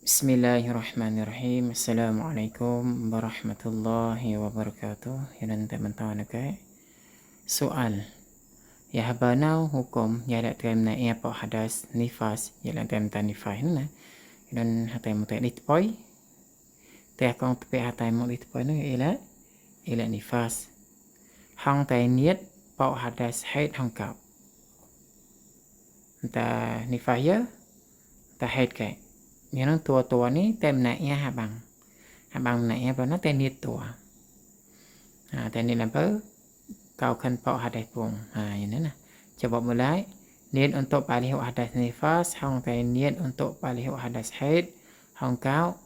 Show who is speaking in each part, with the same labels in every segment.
Speaker 1: Bismillahirrahmanirrahim. Assalamualaikum warahmatullahi wabarakatuh. Yang teman-teman okay. Soal. Ya habanau hukum ya la temna ia pa hadas nifas ya la temta nifas na. Dan hatai mutai ditpoi. Te kong pe hatai mo ditpoi na ila nifas. Hang tai niat pa hadas haid hang kap. Ta nifas ya ta haid kai. Yang tua-tua ni tem naiknya habang. Habang naiknya apa? Tem niat tua. Tem niat apa? Kau kan pau hadas pung. Yang ni. Coba mulai. Niat untuk palih hadas nifas. Hang tem niat untuk palih hadas haid. Hang kau.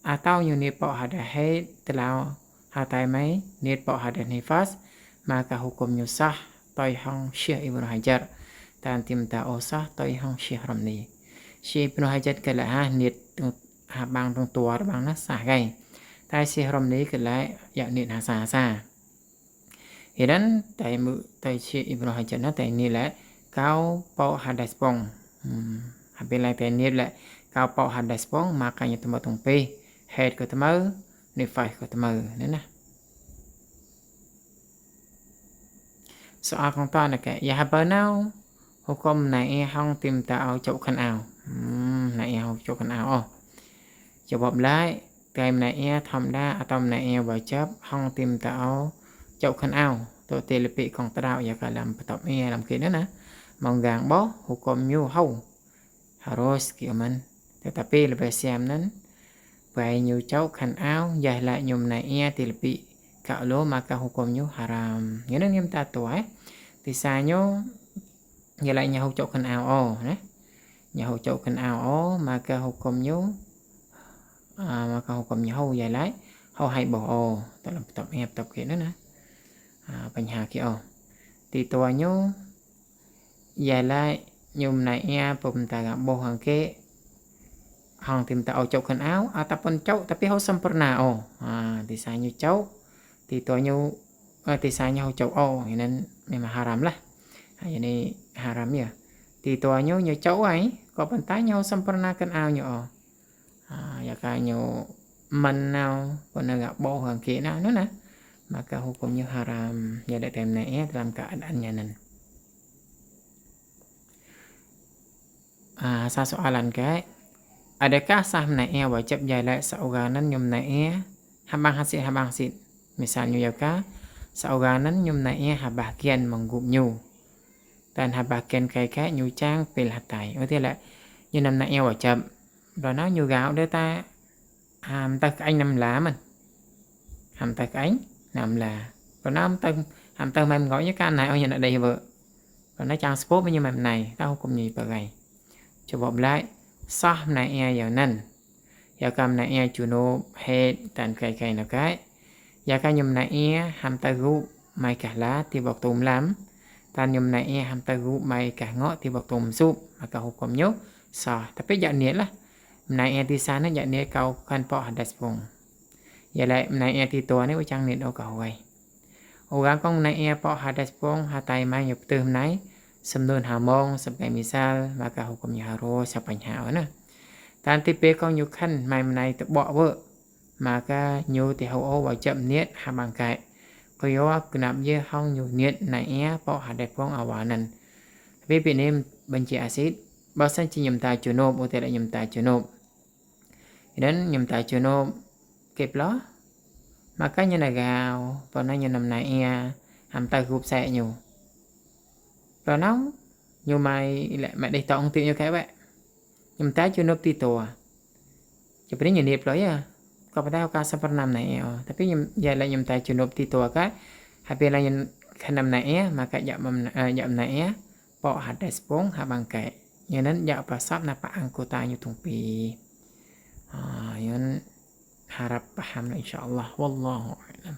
Speaker 1: Atau yang niat pau hadas haid. Telah hatai mai. Niat pau hadas nifas. Maka hukumnya sah. Toi hang Syekh Ibnu Hajar. Dan tim ta'usah. Toi hang Syekh Ramli. Syekh Ibnu Hajar ก็ละนิดบางตรงตัวบางนะสาไกแต่เชครอมนี้ก็ละอยากนิดหาสาซาเหตุนั้นแต่มือแต่เชคอิบนุฮัจญัรนะแต่นี่แหละเก้าเปาหัดดัสปองเป็นไรแต่นี่แหละเก้าเปาหัดดัสปองmakanya tembak tumpi head ketemu nifas ketemuนั่นนะsoal ของตอนน่ะแกอย่าหาเปิ้นเอาหุกมในห้องติมตาเอาเจ้าคันเอาในเอาเจ้าคันเอาจะบอกได้แต่ในธรรมดาอะตอมในบ่จับห้องติมตาเอาเจ้าคันเอาตัวเตลิปิของตราอย่ากะลำตอบลำเกนั่นนะมองกางบ่หุกมอยู่เฮา harus เกี่ยวมัน tetapi lebih siam นั้นไปอยู่เจ้าคันเอาอย่าละยมในเตลิปิkalau maka hukumnya haram ngene nyem ta to tisanyo ya la nyahu chok kan ao na nyahu chok kan ao maka hukumnya hau ya lai hau hai bo o dalam tập ep tập kia nữa nèបញ្ហាkia oទីតួញូយ៉ាឡៃញុំណៃពុំតាបោហងគេហងទីមតាអោចុកខានអោអតាប៉ុនចុកតាពីហៅសំប្រណាអូទីសាញូចុកទីតួញូទីសាញូចុកអូហ្នឹងមិនហារ៉ាំឡាហើយនេះហារ៉ាំនេះទីតួញូញូចុកអីក៏ប៉ុន្តែញូសំប្រណាខានអោញូអូយ៉ាកាញូManau penegak bohong kena na maka hukumnya haram ya dak temna dalam keadaannya nan soalan ke adakah sah naik wajib jalan seorangan nyum naik habang hasil misalnya ya ka seorangan nyum naik habagian menggup nyu dan habagian kai nyu chang pel hatai thế là như năm naik wajib rồi nó nyu gạo để ta hàm tật anh nằm lá mình hàm tật anh nằm là còn nó hàm tật mềm gọi với cái này ở nhà đây vợ còn nó trang sport như mềm này tao cùng nhị bờ gầy cho bọc lại sao này giờ năn giờ cầm này chủ nô hết tàn cây nào cái giờ cái nhầm này hàm tật gu mày cả lá thì bọc tùm lắm tan nhầm này hàm tật gu mày cả ngõ thì bọc tùm sụp mà cả hộp cầm nhốt sao tapi giờ nhiệt là Menai di sana yakni kau kan pau hadas pung. Yalah menai di tua ni macam ni dah kau ai. Orang kong menai pau hadas pung hatai mai nyup tu menai semnun hamong sebagai misal maka hukumnya harus sapanya na. Tan tipe kong nyukan mai menai tebak ber maka nyu ti hau wajib niat habang kai. Koyo kenap je hong nyu niat nai pau hadas pung awanan. Tapi ini benci asid bahasa nyum ta junub atau tidak nyum ta junub. Dan nyum ta junub kịp lo makanya nagao pernah nyum nai ham ta group saya nyu pernah nyu mai lại mẹ đi tong tiêu như cái vậy nyum ta junub ti tua sebenarnya nyinip lo ya kau pada ka sapernam nai tapi nyum ya la nyum ta junub ti tua ka habis nyum khanam nai maka jam nai pok hadas pung habang kai nhưนั้นอยากประสอบนะปะอังโกตาอยู่ตรงปีอย่างนั้น harap paham insyaallah wallahu a'lam